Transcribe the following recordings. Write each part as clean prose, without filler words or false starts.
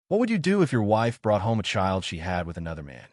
What would you do if your wife brought home a child she had with another man?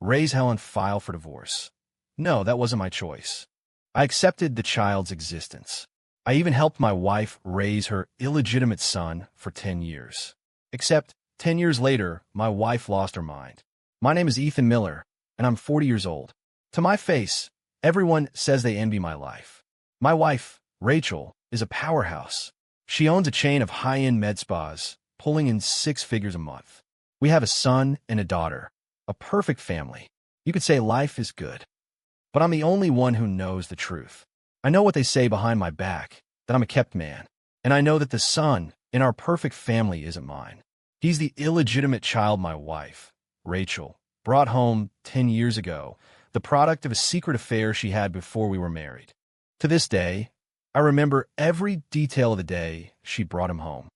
Raise hell and file for divorce. No, that wasn't my choice. I accepted the child's existence. I even helped my wife raise her illegitimate son for 10 years. Except 10 years later, my wife lost her mind. My name is Ethan Miller, and I'm 40 years old. To my face, everyone says they envy my life. My wife, Rachel, is a powerhouse. She owns a chain of high-end med spas, pulling in 6 figures a month. We have a son and a daughter, a perfect family. You could say life is good. But I'm the only one who knows the truth. I know what they say behind my back, that I'm a kept man. And I know that the son in our perfect family isn't mine. He's the illegitimate child my wife, Rachel, brought home 10 years ago, the product of a secret affair she had before we were married. To this day, I remember every detail of the day she brought him home.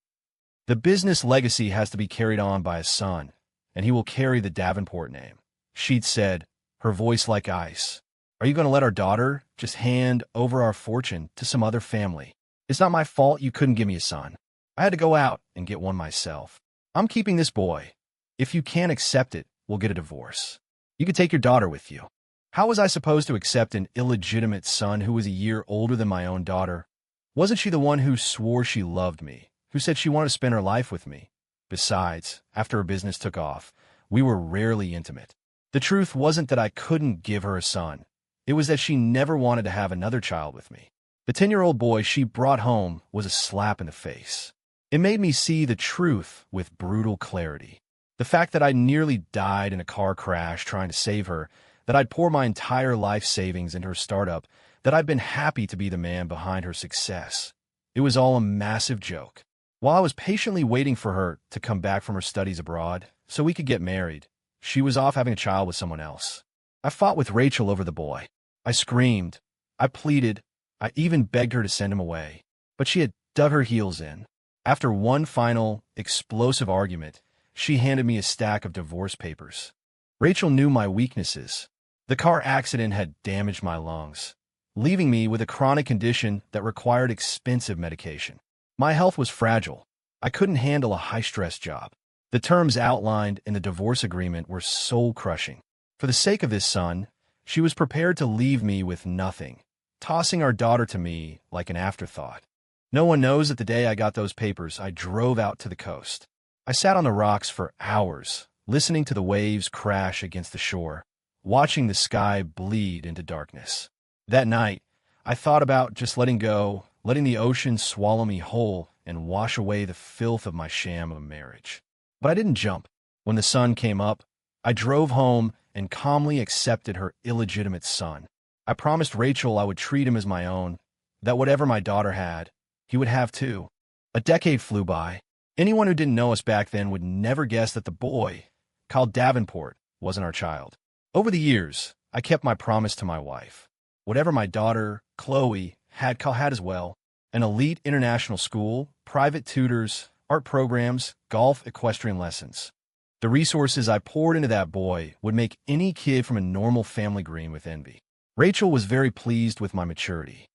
The business legacy has to be carried on by a son, and he will carry the Davenport name. She'd said, her voice like ice, "Are you going to let our daughter just hand over our fortune to some other family? It's not my fault you couldn't give me a son. I had to go out and get one myself. I'm keeping this boy. If you can't accept it, we'll get a divorce. You could take your daughter with you." How was I supposed to accept an illegitimate son who was a year older than my own daughter? Wasn't she the one who swore she loved me, who said she wanted to spend her life with me? Besides, after her business took off, we were rarely intimate. The truth wasn't that I couldn't give her a son. It was that she never wanted to have another child with me. The 10-year-old boy she brought home was a slap in the face. It made me see the truth with brutal clarity. The fact that I nearly died in a car crash trying to save her, that I'd pour my entire life savings into her startup, that I'd been happy to be the man behind her success. It was all a massive joke. While I was patiently waiting for her to come back from her studies abroad so we could get married, she was off having a child with someone else. I fought with Rachel over the boy. I screamed. I pleaded. I even begged her to send him away. But she had dug her heels in. After one final, explosive argument, she handed me a stack of divorce papers. Rachel knew my weaknesses. The car accident had damaged my lungs, leaving me with a chronic condition that required expensive medication. My health was fragile. I couldn't handle a high-stress job. The terms outlined in the divorce agreement were soul-crushing. For the sake of this son, she was prepared to leave me with nothing, tossing our daughter to me like an afterthought. No one knows that the day I got those papers, I drove out to the coast. I sat on the rocks for hours, listening to the waves crash against the shore, watching the sky bleed into darkness. That night, I thought about just letting go, letting the ocean swallow me whole and wash away the filth of my sham of a marriage. But I didn't jump. When the sun came up, I drove home and calmly accepted her illegitimate son. I promised Rachel I would treat him as my own, that whatever my daughter had, he would have too. A decade flew by. Anyone who didn't know us back then would never guess that the boy, called Davenport, wasn't our child. Over the years, I kept my promise to my wife. Whatever my daughter, Chloe, had as well, an elite international school, private tutors, art programs, golf, equestrian lessons. The resources I poured into that boy would make any kid from a normal family green with envy. Rachel was very pleased with my maturity.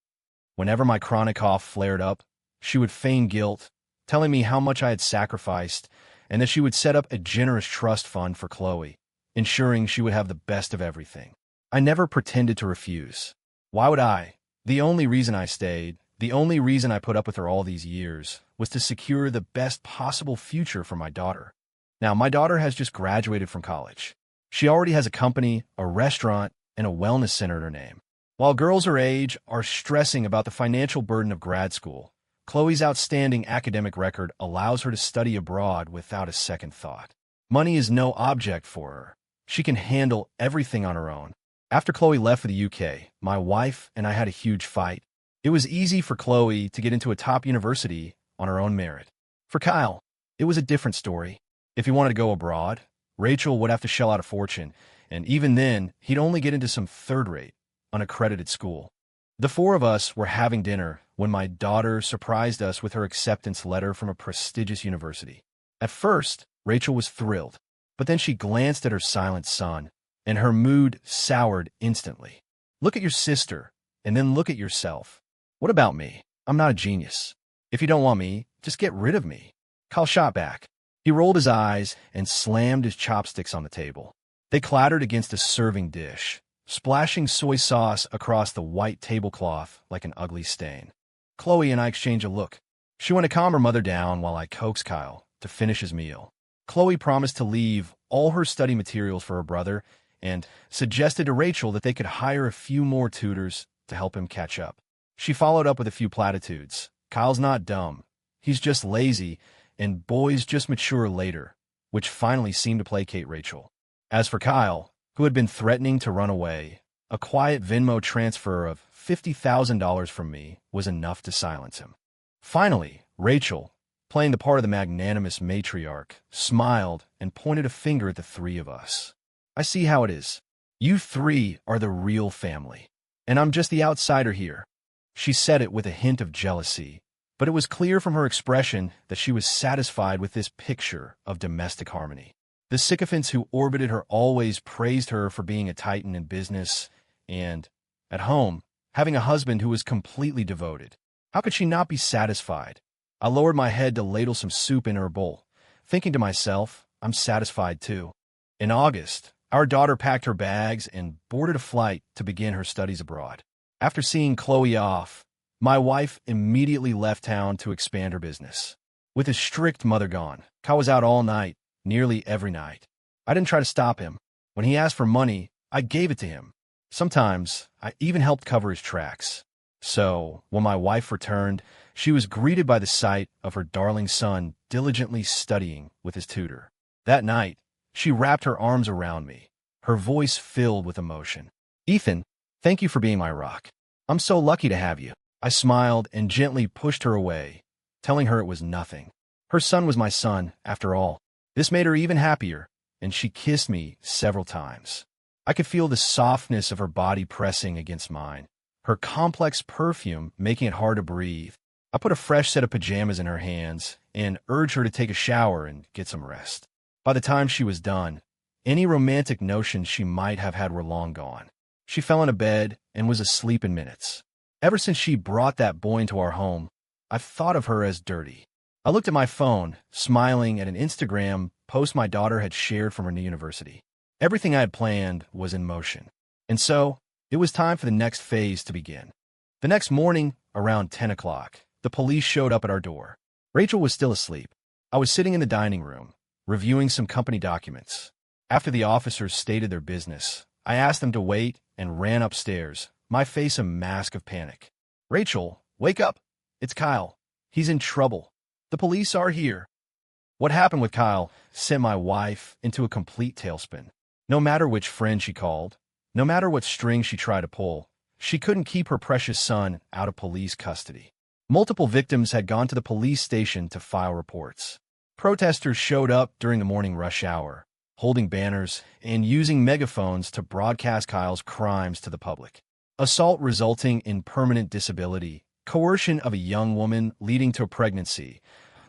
Whenever my chronic cough flared up, she would feign guilt, telling me how much I had sacrificed and that she would set up a generous trust fund for Chloe, ensuring she would have the best of everything. I never pretended to refuse. Why would I? The only reason I stayed, the only reason I put up with her all these years, was to secure the best possible future for my daughter. Now, my daughter has just graduated from college. She already has a company, a restaurant, and a wellness center in her name. While girls her age are stressing about the financial burden of grad school, Chloe's outstanding academic record allows her to study abroad without a second thought. Money is no object for her. She can handle everything on her own. After Chloe left for the UK, my wife and I had a huge fight. It was easy for Chloe to get into a top university on her own merit. For Kyle, it was a different story. If he wanted to go abroad, Rachel would have to shell out a fortune, and even then, he'd only get into some third-rate, unaccredited school. The 4 of us were having dinner when my daughter surprised us with her acceptance letter from a prestigious university. At first, Rachel was thrilled, but then she glanced at her silent son, and her mood soured instantly. Look at your sister, and then look at yourself. What about me? I'm not a genius. If you don't want me, just get rid of me. Kyle shot back. He rolled his eyes and slammed his chopsticks on the table. They clattered against a serving dish, splashing soy sauce across the white tablecloth like an ugly stain. Chloe and I exchanged a look. She went to calm her mother down while I coaxed Kyle to finish his meal. Chloe promised to leave all her study materials for her brother and suggested to Rachel that they could hire a few more tutors to help him catch up. She followed up with a few platitudes. Kyle's not dumb. He's just lazy, and boys just mature later, which finally seemed to placate Rachel. As for Kyle, who had been threatening to run away, a quiet Venmo transfer of $50,000 from me was enough to silence him. Finally, Rachel, playing the part of the magnanimous matriarch, smiled and pointed a finger at the three of us. I see how it is. You three are the real family, and I'm just the outsider here. She said it with a hint of jealousy, but it was clear from her expression that she was satisfied with this picture of domestic harmony. The sycophants who orbited her always praised her for being a titan in business and, at home, having a husband who was completely devoted. How could she not be satisfied? I lowered my head to ladle some soup in her bowl, thinking to myself, I'm satisfied too. In August, our daughter packed her bags and boarded a flight to begin her studies abroad. After seeing Chloe off, my wife immediately left town to expand her business. With his strict mother gone, Kyle was out all night, nearly every night. I didn't try to stop him. When he asked for money, I gave it to him. Sometimes, I even helped cover his tracks. So, when my wife returned, she was greeted by the sight of her darling son diligently studying with his tutor. That night, she wrapped her arms around me, her voice filled with emotion. Ethan, thank you for being my rock. I'm so lucky to have you. I smiled and gently pushed her away, telling her it was nothing. Her son was my son, after all. This made her even happier, and she kissed me several times. I could feel the softness of her body pressing against mine, her complex perfume making it hard to breathe. I put a fresh set of pajamas in her hands and urged her to take a shower and get some rest. By the time she was done, any romantic notions she might have had were long gone. She fell into bed and was asleep in minutes. Ever since she brought that boy into our home, I've thought of her as dirty. I looked at my phone, smiling at an Instagram post my daughter had shared from her new university. Everything I had planned was in motion. And so, it was time for the next phase to begin. The next morning, around 10 o'clock, the police showed up at our door. Rachel was still asleep. I was sitting in the dining room, reviewing some company documents. After the officers stated their business, I asked them to wait and ran upstairs, my face a mask of panic. Rachel, wake up. It's Kyle. He's in trouble. The police are here. What happened with Kyle sent my wife into a complete tailspin. No matter which friend she called, no matter what string she tried to pull, she couldn't keep her precious son out of police custody. Multiple victims had gone to the police station to file reports. Protesters showed up during the morning rush hour, holding banners and using megaphones to broadcast Kyle's crimes to the public. Assault resulting in permanent disability, coercion of a young woman leading to a pregnancy,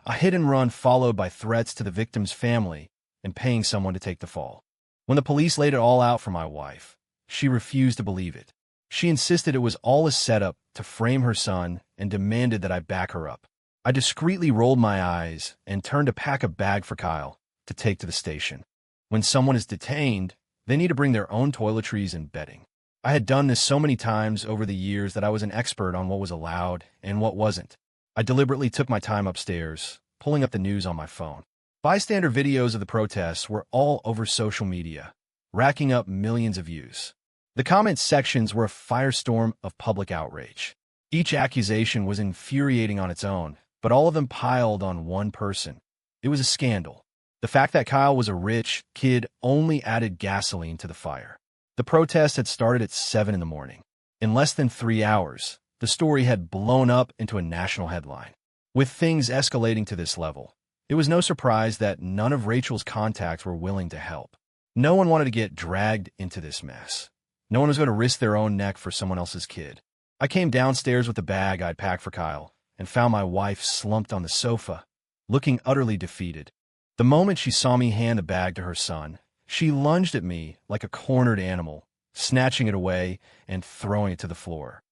a hit-and-run followed by threats to the victim's family, and paying someone to take the fall. When the police laid it all out for my wife, she refused to believe it. She insisted it was all a setup to frame her son and demanded that I back her up. I discreetly rolled my eyes and turned to pack a bag for Kyle to take to the station. When someone is detained, they need to bring their own toiletries and bedding. I had done this so many times over the years that I was an expert on what was allowed and what wasn't. I deliberately took my time upstairs, pulling up the news on my phone. Bystander videos of the protests were all over social media, racking up millions of views. The comment sections were a firestorm of public outrage. Each accusation was infuriating on its own, but all of them piled on one person. It was a scandal. The fact that Kyle was a rich kid only added gasoline to the fire. The protest had started at 7 in the morning. In less than 3 hours, the story had blown up into a national headline. With things escalating to this level, it was no surprise that none of Rachel's contacts were willing to help. No one wanted to get dragged into this mess. No one was going to risk their own neck for someone else's kid. I came downstairs with the bag I'd packed for Kyle and found my wife slumped on the sofa, looking utterly defeated. The moment she saw me hand the bag to her son, she lunged at me like a cornered animal, snatching it away and throwing it to the floor.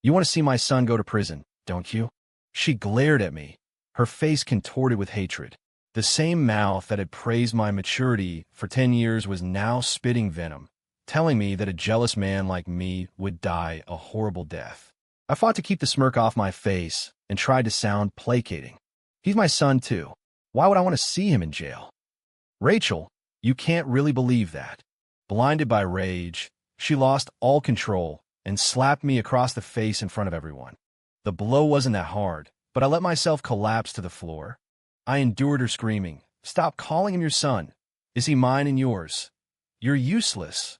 You want to see my son go to prison, don't you? She glared at me, her face contorted with hatred. The same mouth that had praised my maturity for 10 years was now spitting venom, telling me that a jealous man like me would die a horrible death. I fought to keep the smirk off my face and tried to sound placating. He's my son, too. Why would I want to see him in jail? Rachel, you can't really believe that. Blinded by rage, she lost all control and slapped me across the face in front of everyone. The blow wasn't that hard, but I let myself collapse to the floor. I endured her screaming, "Stop calling him your son. Is he mine and yours? You're useless."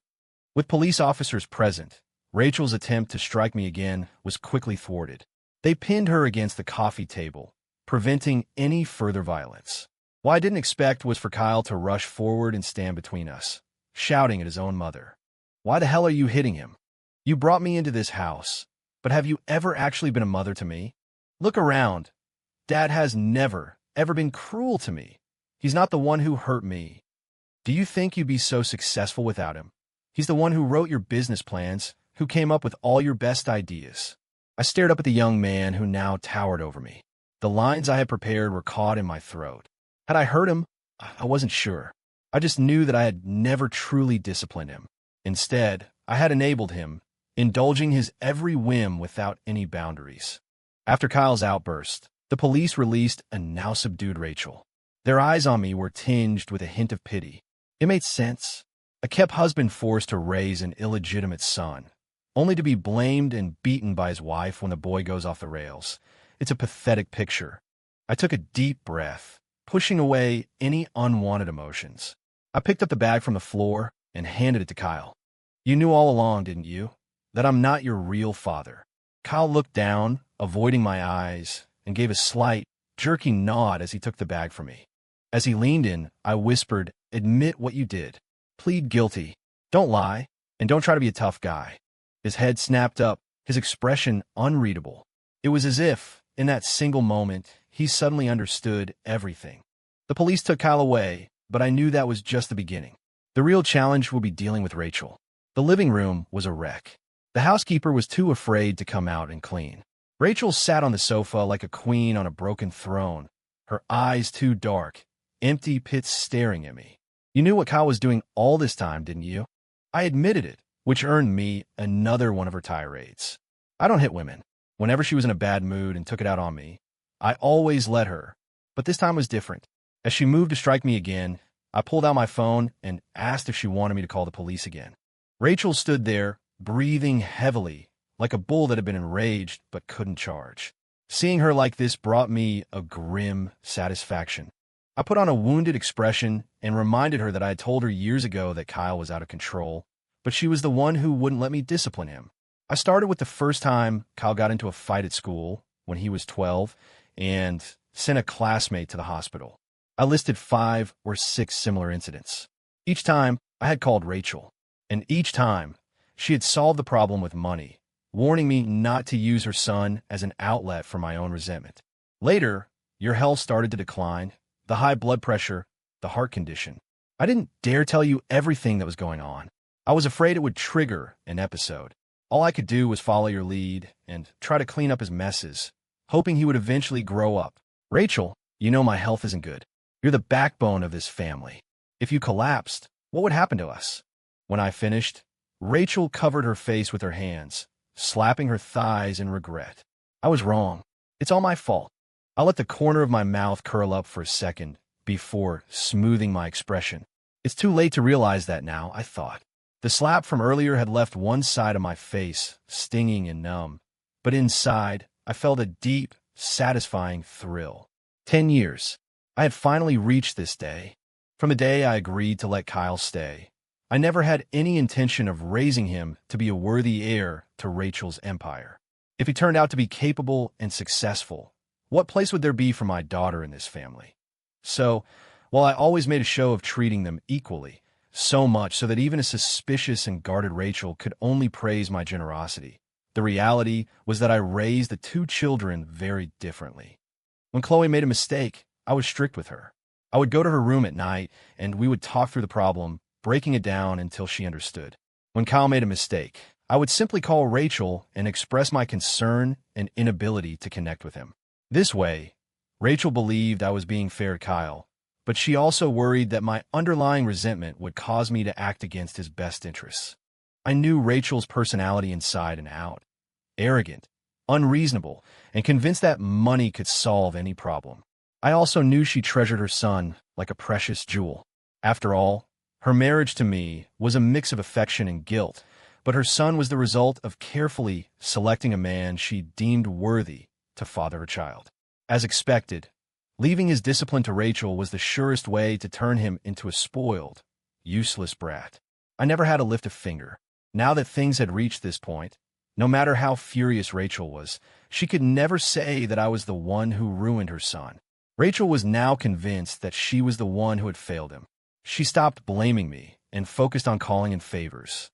With police officers present, Rachel's attempt to strike me again was quickly thwarted. They pinned her against the coffee table, preventing any further violence. What I didn't expect was for Kyle to rush forward and stand between us, shouting at his own mother. "Why the hell are you hitting him? You brought me into this house, but have you ever actually been a mother to me? Look around. Dad has never, ever been cruel to me. He's not the one who hurt me. Do you think you'd be so successful without him? He's the one who wrote your business plans, who came up with all your best ideas." I stared up at the young man who now towered over me. The lines I had prepared were caught in my throat. Had I hurt him? I wasn't sure. I just knew that I had never truly disciplined him. Instead, I had enabled him, indulging his every whim without any boundaries. After Kyle's outburst, the police released a now subdued Rachel. Their eyes on me were tinged with a hint of pity. It made sense. A kept husband forced to raise an illegitimate son, only to be blamed and beaten by his wife when the boy goes off the rails. It's a pathetic picture. I took a deep breath, pushing away any unwanted emotions. I picked up the bag from the floor and handed it to Kyle. "You knew all along, didn't you, that I'm not your real father?" Kyle looked down, avoiding my eyes, and gave a slight, jerky nod as he took the bag from me. As he leaned in, I whispered, "Admit what you did. Plead guilty. Don't lie, and don't try to be a tough guy." His head snapped up, his expression unreadable. It was as if, in that single moment, he suddenly understood everything. The police took Kyle away, but I knew that was just the beginning. The real challenge would be dealing with Rachel. The living room was a wreck. The housekeeper was too afraid to come out and clean. Rachel sat on the sofa like a queen on a broken throne, her eyes too dark, empty pits staring at me. "You knew what Kyle was doing all this time, didn't you?" I admitted it, which earned me another one of her tirades. I don't hit women. Whenever she was in a bad mood and took it out on me, I always let her, but this time was different. As she moved to strike me again, I pulled out my phone and asked if she wanted me to call the police again. Rachel stood there, breathing heavily, like a bull that had been enraged but couldn't charge. Seeing her like this brought me a grim satisfaction. I put on a wounded expression and reminded her that I had told her years ago that Kyle was out of control, but she was the one who wouldn't let me discipline him. I started with the first time Kyle got into a fight at school when he was 12 and sent a classmate to the hospital. I listed 5 or 6 similar incidents. Each time, I had called Rachel, and each time, she had solved the problem with money, warning me not to use her son as an outlet for my own resentment. Later, your health started to decline, the high blood pressure, the heart condition. I didn't dare tell you everything that was going on. I was afraid it would trigger an episode. All I could do was follow your lead and try to clean up his messes, hoping he would eventually grow up. "Rachel, you know my health isn't good. You're the backbone of this family. If you collapsed, what would happen to us?" When I finished, Rachel covered her face with her hands, slapping her thighs in regret. I was wrong. It's all my fault. I let the corner of my mouth curl up for a second before smoothing my expression. It's too late to realize that now, I thought. The slap from earlier had left one side of my face stinging and numb, but inside, I felt a deep, satisfying thrill. 10 years. I had finally reached this day. From the day I agreed to let Kyle stay, I never had any intention of raising him to be a worthy heir to Rachel's empire. If he turned out to be capable and successful, what place would there be for my daughter in this family? So, while I always made a show of treating them equally, so much so that even a suspicious and guarded Rachel could only praise my generosity, the reality was that I raised the 2 children very differently. When Chloe made a mistake, I was strict with her. I would go to her room at night, and we would talk through the problem, breaking it down until she understood. When Kyle made a mistake, I would simply call Rachel and express my concern and inability to connect with him. This way, Rachel believed I was being fair to Kyle, but she also worried that my underlying resentment would cause me to act against his best interests. I knew Rachel's personality inside and out. Arrogant, unreasonable, and convinced that money could solve any problem. I also knew she treasured her son like a precious jewel. After all, her marriage to me was a mix of affection and guilt, but her son was the result of carefully selecting a man she deemed worthy to father her child. As expected, leaving his discipline to Rachel was the surest way to turn him into a spoiled, useless brat. I never had to lift a finger. Now that things had reached this point, no matter how furious Rachel was, she could never say that I was the one who ruined her son. Rachel was now convinced that she was the one who had failed him. She stopped blaming me and focused on calling in favors.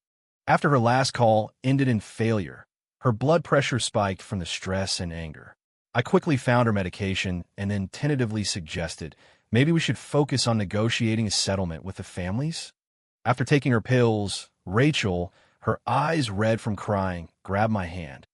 After her last call ended in failure, her blood pressure spiked from the stress and anger. I quickly found her medication and then tentatively suggested maybe we should focus on negotiating a settlement with the families. After taking her pills, Rachel, her eyes red from crying, grabbed my hand.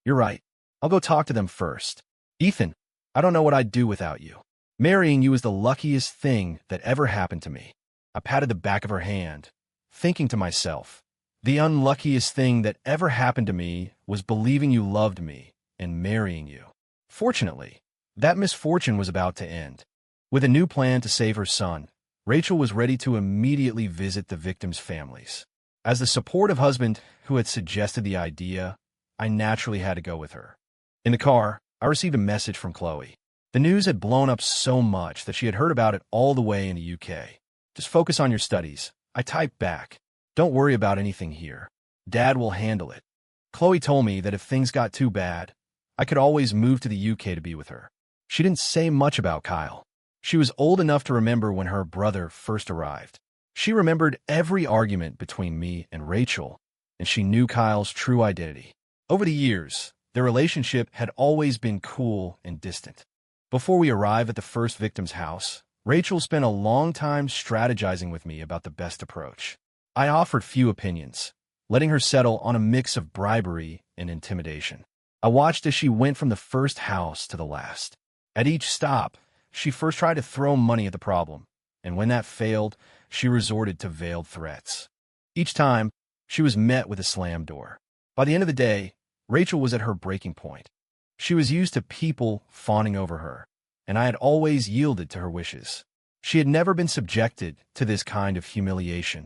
"You're right. I'll go talk to them first. Ethan, I don't know what I'd do without you. Marrying you is the luckiest thing that ever happened to me." I patted the back of her hand, thinking to myself, the unluckiest thing that ever happened to me was believing you loved me and marrying you. Fortunately, that misfortune was about to end. With a new plan to save her son, Rachel was ready to immediately visit the victims' families. As the supportive husband who had suggested the idea, I naturally had to go with her. In the car, I received a message from Chloe. The news had blown up so much that she had heard about it all the way in the UK. "Just focus on your studies," I typed back. "Don't worry about anything here. Dad will handle it." Chloe told me that if things got too bad, I could always move to the UK to be with her. She didn't say much about Kyle. She was old enough to remember when her brother first arrived. She remembered every argument between me and Rachel, and she knew Kyle's true identity. Over the years, their relationship had always been cool and distant. Before we arrived at the first victim's house, Rachel spent a long time strategizing with me about the best approach. I offered few opinions, letting her settle on a mix of bribery and intimidation. I watched as she went from the first house to the last. At each stop, she first tried to throw money at the problem, and when that failed, she resorted to veiled threats. Each time, she was met with a slammed door. By the end of the day, Rachel was at her breaking point. She was used to people fawning over her, and I had always yielded to her wishes. She had never been subjected to this kind of humiliation.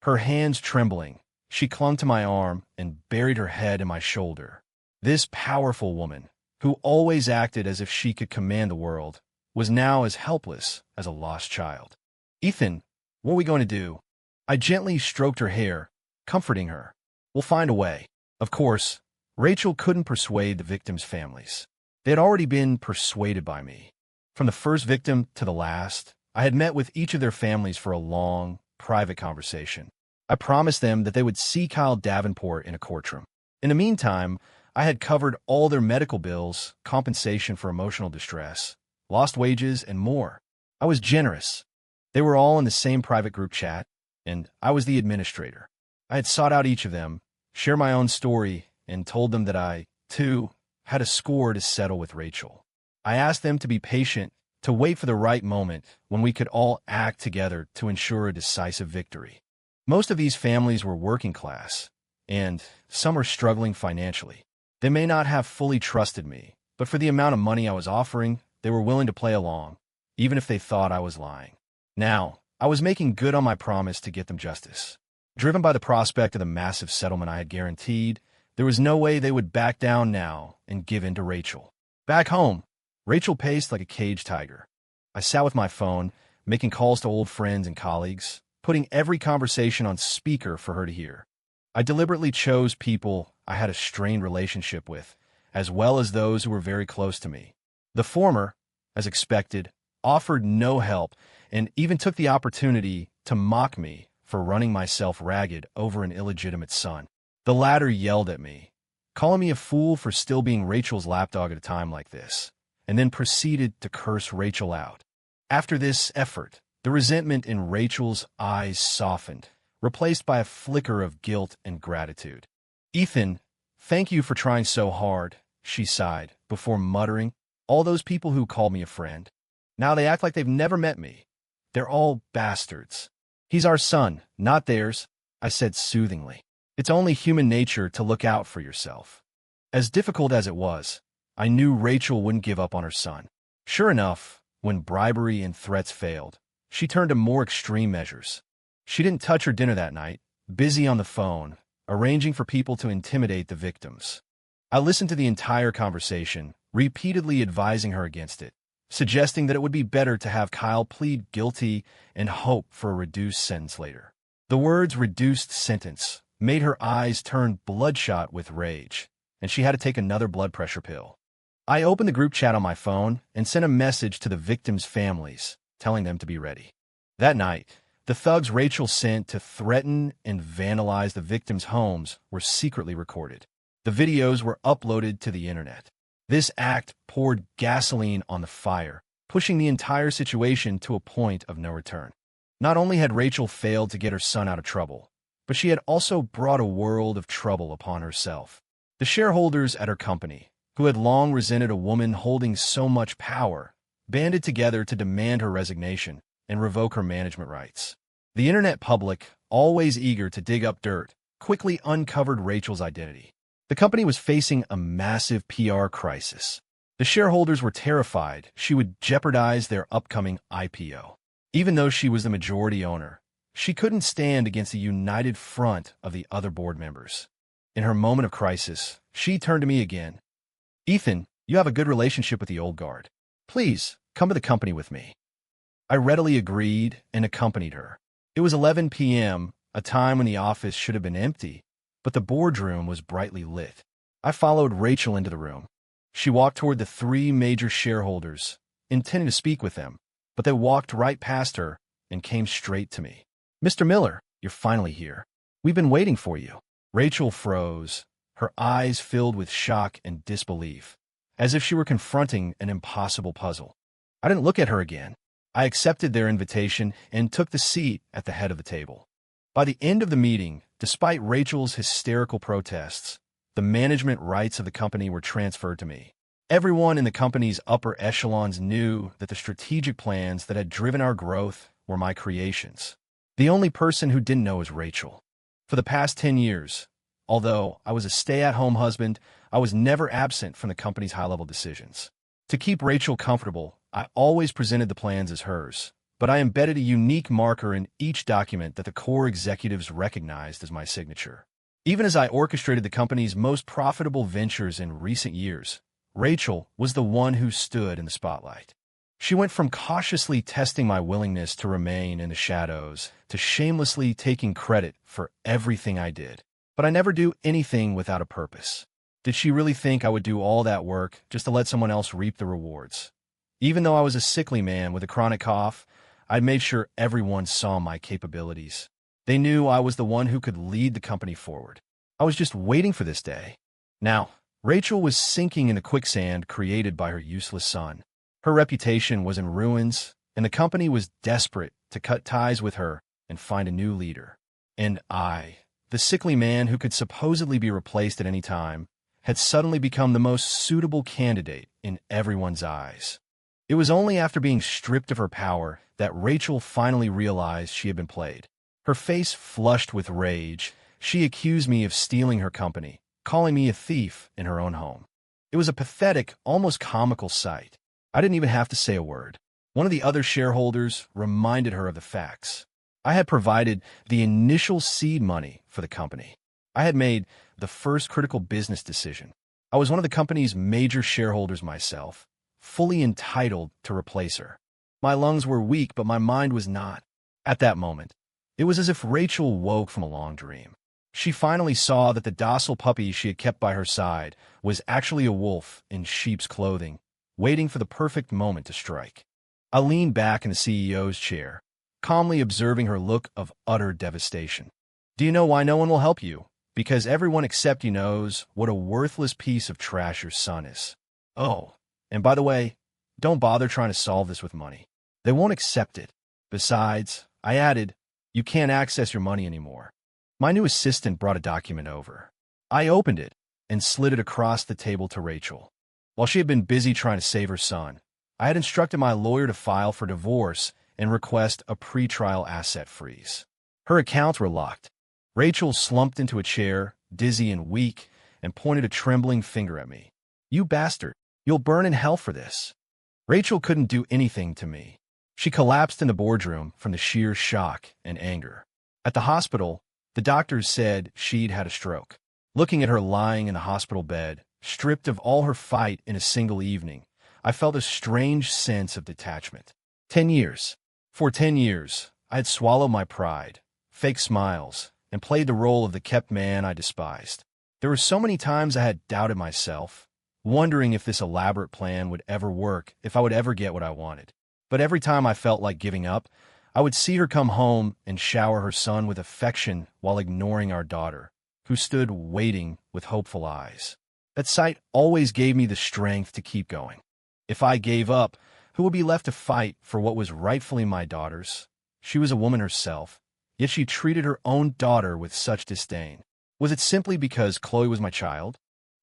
Her hands trembling, she clung to my arm and buried her head in my shoulder. This powerful woman, who always acted as if she could command the world, was now as helpless as a lost child. "Ethan, what are we going to do?" I gently stroked her hair, comforting her. "We'll find a way." Of course, Rachel couldn't persuade the victims' families. They had already been persuaded by me. From the first victim to the last, I had met with each of their families for a long, private conversation. I promised them that they would see Kyle Davenport in a courtroom. In the meantime, I had covered all their medical bills, compensation for emotional distress, lost wages, and more. I was generous. They were all in the same private group chat, and I was the administrator. I had sought out each of them, shared my own story, and told them that I, too, had a score to settle with Rachel. I asked them to be patient, to wait for the right moment when we could all act together to ensure a decisive victory. Most of these families were working class, and some were struggling financially. They may not have fully trusted me, but for the amount of money I was offering, they were willing to play along, even if they thought I was lying. Now, I was making good on my promise to get them justice. Driven by the prospect of the massive settlement I had guaranteed, there was no way they would back down now and give in to Rachel. Back home, Rachel paced like a caged tiger. I sat with my phone, making calls to old friends and colleagues, putting every conversation on speaker for her to hear. I deliberately chose people I had a strained relationship with, as well as those who were very close to me. The former, as expected, offered no help and even took the opportunity to mock me for running myself ragged over an illegitimate son. The latter yelled at me, calling me a fool for still being Rachel's lapdog at a time like this, and then proceeded to curse Rachel out. After this effort, the resentment in Rachel's eyes softened, replaced by a flicker of guilt and gratitude. "Ethan, thank you for trying so hard," she sighed, before muttering, "all those people who called me a friend. Now they act like they've never met me. They're all bastards. He's our son, not theirs, I said soothingly. It's only human nature to look out for yourself. As difficult as it was, I knew Rachel wouldn't give up on her son. Sure enough, when bribery and threats failed, she turned to more extreme measures. She didn't touch her dinner that night, busy on the phone, arranging for people to intimidate the victims. I listened to the entire conversation, repeatedly advising her against it, suggesting that it would be better to have Kyle plead guilty and hope for a reduced sentence later. The words "reduced sentence" made her eyes turn bloodshot with rage, and she had to take another blood pressure pill. I opened the group chat on my phone and sent a message to the victims' families, telling them to be ready. That night, the thugs Rachel sent to threaten and vandalize the victims' homes were secretly recorded. The videos were uploaded to the internet. This act poured gasoline on the fire, pushing the entire situation to a point of no return. Not only had Rachel failed to get her son out of trouble, but she had also brought a world of trouble upon herself. The shareholders at her company, who had long resented a woman holding so much power, banded together to demand her resignation and revoke her management rights. The internet public, always eager to dig up dirt, quickly uncovered Rachel's identity. The company was facing a massive PR crisis. The shareholders were terrified she would jeopardize their upcoming IPO. Even though she was the majority owner, she couldn't stand against the united front of the other board members. In her moment of crisis, she turned to me again. "Ethan, you have a good relationship with the old guard. Please, come to the company with me." I readily agreed and accompanied her. It was 11 p.m., a time when the office should have been empty, but the boardroom was brightly lit. I followed Rachel into the room. She walked toward the three major shareholders, intending to speak with them, but they walked right past her and came straight to me. "Mr. Miller, you're finally here. We've been waiting for you." Rachel froze, her eyes filled with shock and disbelief, as if she were confronting an impossible puzzle. I didn't look at her again. I accepted their invitation and took the seat at the head of the table. By the end of the meeting, despite Rachel's hysterical protests, the management rights of the company were transferred to me. Everyone in the company's upper echelons knew that the strategic plans that had driven our growth were my creations. The only person who didn't know was Rachel. For the past 10 years, although I was a stay-at-home husband, I was never absent from the company's high-level decisions. To keep Rachel comfortable, I always presented the plans as hers, but I embedded a unique marker in each document that the core executives recognized as my signature. Even as I orchestrated the company's most profitable ventures in recent years, Rachel was the one who stood in the spotlight. She went from cautiously testing my willingness to remain in the shadows to shamelessly taking credit for everything I did. But I never do anything without a purpose. Did she really think I would do all that work just to let someone else reap the rewards? Even though I was a sickly man with a chronic cough, I made sure everyone saw my capabilities. They knew I was the one who could lead the company forward. I was just waiting for this day. Now, Rachel was sinking in the quicksand created by her useless son. Her reputation was in ruins, and the company was desperate to cut ties with her and find a new leader. And I, the sickly man who could supposedly be replaced at any time, had suddenly become the most suitable candidate in everyone's eyes. It was only after being stripped of her power that Rachel finally realized she had been played. Her face flushed with rage, she accused me of stealing her company, calling me a thief in her own home. It was a pathetic, almost comical sight. I didn't even have to say a word. One of the other shareholders reminded her of the facts. I had provided the initial seed money for the company. I had made the first critical business decision. I was one of the company's major shareholders myself, fully entitled to replace her. My lungs were weak, but my mind was not. At that moment, it was as if Rachel woke from a long dream. She finally saw that the docile puppy she had kept by her side was actually a wolf in sheep's clothing, waiting for the perfect moment to strike. I leaned back in the CEO's chair, calmly observing her look of utter devastation. "Do you know why no one will help you? Because everyone except you knows what a worthless piece of trash your son is. Oh, and by the way, don't bother trying to solve this with money. They won't accept it. Besides," I added, "you can't access your money anymore." My new assistant brought a document over. I opened it and slid it across the table to Rachel. While she had been busy trying to save her son, I had instructed my lawyer to file for divorce and request a pretrial asset freeze. Her accounts were locked. Rachel slumped into a chair, dizzy and weak, and pointed a trembling finger at me. "You bastard! You'll burn in hell for this." Rachel couldn't do anything to me. She collapsed in the boardroom from the sheer shock and anger. At the hospital, the doctors said she'd had a stroke. Looking at her lying in the hospital bed, stripped of all her fight in a single evening, I felt a strange sense of detachment. 10 years. For 10 years, I had swallowed my pride, fake smiles, and played the role of the kept man I despised. There were so many times I had doubted myself, wondering if this elaborate plan would ever work, if I would ever get what I wanted. But every time I felt like giving up, I would see her come home and shower her son with affection while ignoring our daughter, who stood waiting with hopeful eyes. That sight always gave me the strength to keep going. If I gave up, who would be left to fight for what was rightfully my daughter's? She was a woman herself, yet she treated her own daughter with such disdain. Was it simply because Chloe was my child?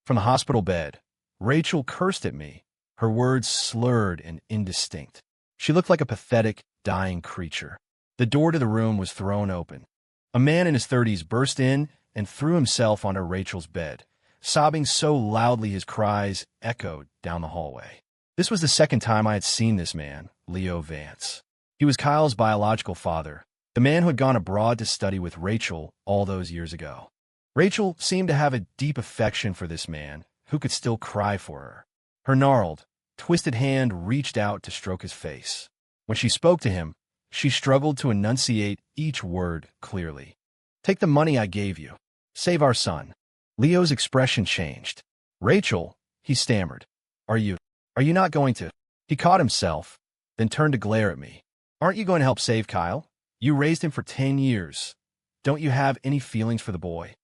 From the hospital bed, Rachel cursed at me, her words slurred and indistinct. She looked like a pathetic, dying creature. The door to the room was thrown open. A man in his 30s burst in and threw himself onto Rachel's bed, sobbing so loudly his cries echoed down the hallway. This was the second time I had seen this man, Leo Vance. He was Kyle's biological father, the man who had gone abroad to study with Rachel all those years ago. Rachel seemed to have a deep affection for this man, who could still cry for her. Her gnarled, twisted hand reached out to stroke his face. When she spoke to him, she struggled to enunciate each word clearly. "Take the money I gave you. Save our son." Leo's expression changed. "Rachel," he stammered. Are you not going to?" He caught himself, then turned to glare at me. "Aren't you going to help save Kyle? You raised him for 10 years. Don't you have any feelings for the boy?"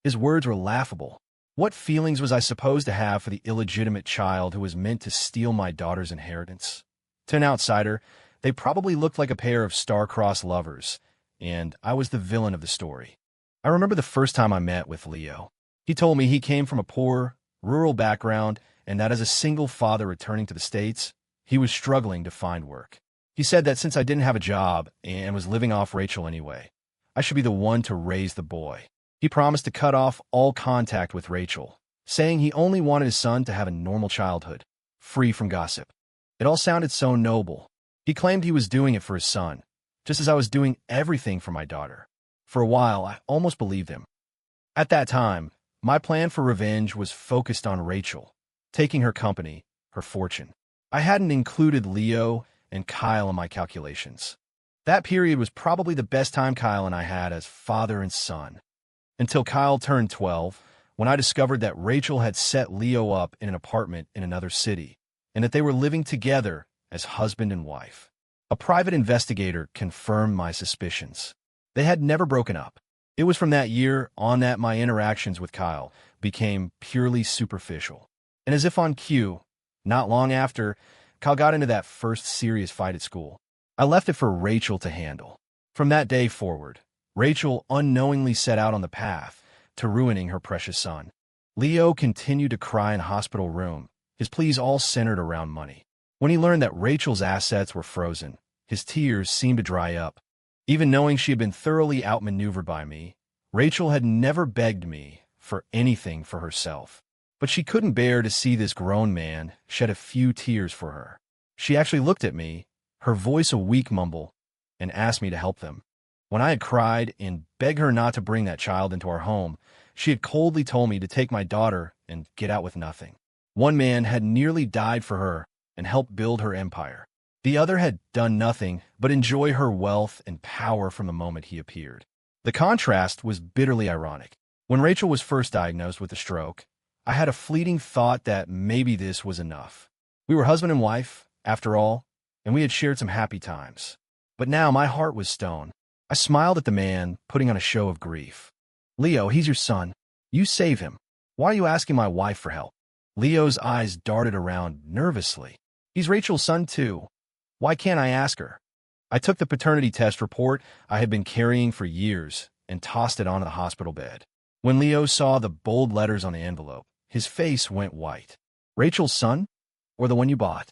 His words were laughable. What feelings was I supposed to have for the illegitimate child who was meant to steal my daughter's inheritance? To an outsider, they probably looked like a pair of star-crossed lovers, and I was the villain of the story. I remember the first time I met with Leo. He told me he came from a poor, rural background and that as a single father returning to the States, he was struggling to find work. He said that since I didn't have a job and was living off Rachel anyway, I should be the one to raise the boy. He promised to cut off all contact with Rachel, saying he only wanted his son to have a normal childhood, free from gossip. It all sounded so noble. He claimed he was doing it for his son, just as I was doing everything for my daughter. For a while, I almost believed him. At that time, my plan for revenge was focused on Rachel, taking her company, her fortune. I hadn't included Leo and Kyle in my calculations. That period was probably the best time Kyle and I had as father and son. Until Kyle turned 12, when I discovered that Rachel had set Leo up in an apartment in another city, and that they were living together as husband and wife. A private investigator confirmed my suspicions. They had never broken up. It was from that year on that my interactions with Kyle became purely superficial. And as if on cue, not long after, Kyle got into that first serious fight at school. I left it for Rachel to handle. From that day forward, Rachel unknowingly set out on the path to ruining her precious son. Leo continued to cry in a hospital room, his pleas all centered around money. When he learned that Rachel's assets were frozen, his tears seemed to dry up. Even knowing she had been thoroughly outmaneuvered by me, Rachel had never begged me for anything for herself. But she couldn't bear to see this grown man shed a few tears for her. She actually looked at me, her voice a weak mumble, and asked me to help them. When I had cried and begged her not to bring that child into our home, she had coldly told me to take my daughter and get out with nothing. One man had nearly died for her and helped build her empire. The other had done nothing but enjoy her wealth and power from the moment he appeared. The contrast was bitterly ironic. When Rachel was first diagnosed with a stroke, I had a fleeting thought that maybe this was enough. We were husband and wife, after all, and we had shared some happy times. But now my heart was stone. I smiled at the man, putting on a show of grief. "Leo, he's your son. You save him. Why are you asking my wife for help?" Leo's eyes darted around nervously. "He's Rachel's son, too. Why can't I ask her?" I took the paternity test report I had been carrying for years and tossed it onto the hospital bed. When Leo saw the bold letters on the envelope, his face went white. "Rachel's son? Or the one you bought?"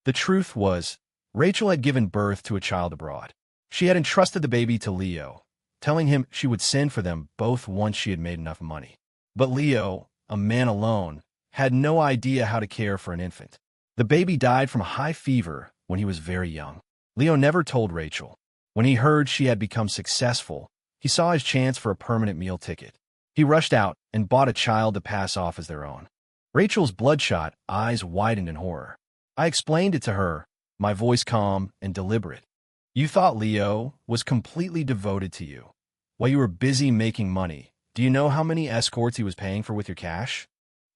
The truth was, Rachel had given birth to a child abroad. She had entrusted the baby to Leo, telling him she would send for them both once she had made enough money. But Leo, a man alone, had no idea how to care for an infant. The baby died from high fever when he was very young. Leo never told Rachel. When he heard she had become successful, he saw his chance for a permanent meal ticket. He rushed out and bought a child to pass off as their own. Rachel's bloodshot eyes widened in horror. I explained it to her, my voice calm and deliberate. You thought Leo was completely devoted to you. While you were busy making money, do you know how many escorts he was paying for with your cash?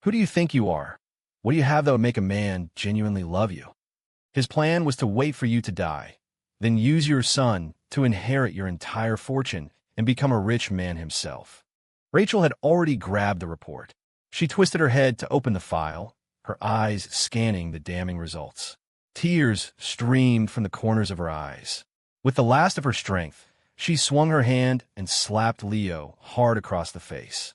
Who do you think you are? What do you have that would make a man genuinely love you? His plan was to wait for you to die, then use your son to inherit your entire fortune and become a rich man himself. Rachel had already grabbed the report. She twisted her head to open the file, her eyes scanning the damning results. Tears streamed from the corners of her eyes. With the last of her strength, she swung her hand and slapped Leo hard across the face.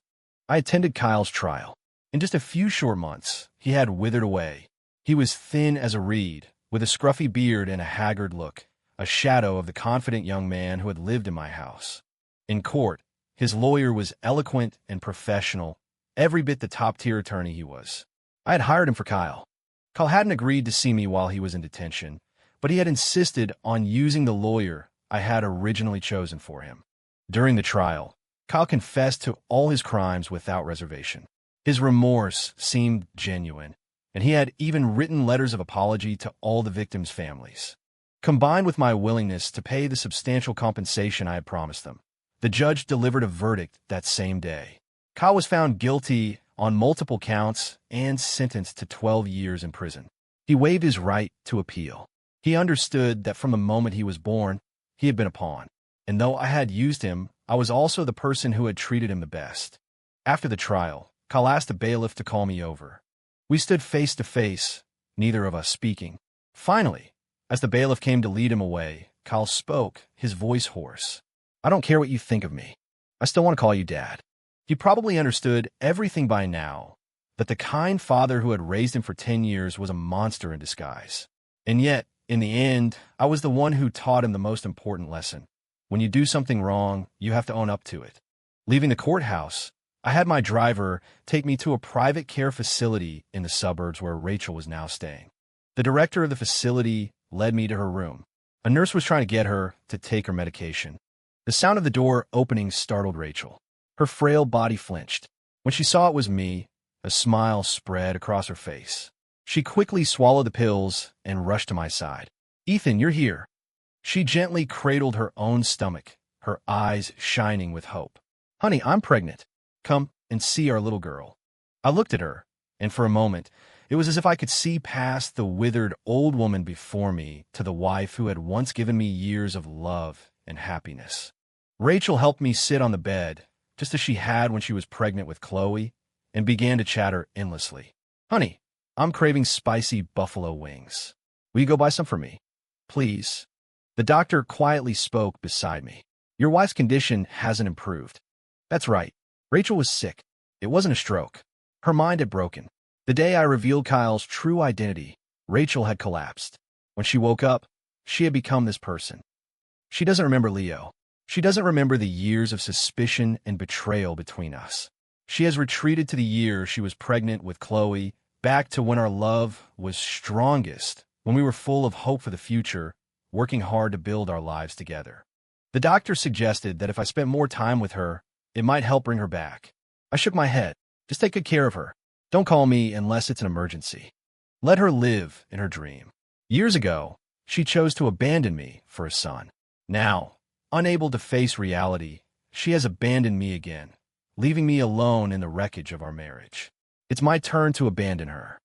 I attended Kyle's trial. In just a few short months, he had withered away. He was thin as a reed, with a scruffy beard and a haggard look, a shadow of the confident young man who had lived in my house. In court, his lawyer was eloquent and professional, every bit the top-tier attorney he was. I had hired him for Kyle. Kyle hadn't agreed to see me while he was in detention, but he had insisted on using the lawyer I had originally chosen for him. During the trial, Kyle confessed to all his crimes without reservation. His remorse seemed genuine, and he had even written letters of apology to all the victims' families. Combined with my willingness to pay the substantial compensation I had promised them, the judge delivered a verdict that same day. Kyle was found guilty on multiple counts and sentenced to 12 years in prison. He waived his right to appeal. He understood that from the moment he was born, he had been a pawn, and though I had used him, I was also the person who had treated him the best. After the trial, Kyle asked the bailiff to call me over. We stood face to face, neither of us speaking. Finally, as the bailiff came to lead him away, Kyle spoke, his voice hoarse. I don't care what you think of me. I still want to call you Dad. He probably understood everything by now, that the kind father who had raised him for 10 years was a monster in disguise. And yet, in the end, I was the one who taught him the most important lesson. When you do something wrong, you have to own up to it. Leaving the courthouse, I had my driver take me to a private care facility in the suburbs where Rachel was now staying. The director of the facility led me to her room. A nurse was trying to get her to take her medication. The sound of the door opening startled Rachel. Her frail body flinched. When she saw it was me, a smile spread across her face. She quickly swallowed the pills and rushed to my side. Ethan, you're here. She gently cradled her own stomach, her eyes shining with hope. Honey, I'm pregnant. Come and see our little girl. I looked at her, and for a moment, it was as if I could see past the withered old woman before me to the wife who had once given me years of love and happiness. Rachel helped me sit on the bed, just as she had when she was pregnant with Chloe, and began to chatter endlessly. Honey, I'm craving spicy buffalo wings. Will you go buy some for me? Please. The doctor quietly spoke beside me. Your wife's condition hasn't improved. That's right. Rachel was sick. It wasn't a stroke. Her mind had broken. The day I revealed Kyle's true identity, Rachel had collapsed. When she woke up, she had become this person. She doesn't remember Leo. She doesn't remember the years of suspicion and betrayal between us. She has retreated to the year she was pregnant with Chloe, back to when our love was strongest, when we were full of hope for the future, working hard to build our lives together. The doctor suggested that if I spent more time with her, it might help bring her back. I shook my head. Just take good care of her. Don't call me unless it's an emergency. Let her live in her dream. Years ago, she chose to abandon me for a son. Now, unable to face reality, she has abandoned me again, leaving me alone in the wreckage of our marriage. It's my turn to abandon her.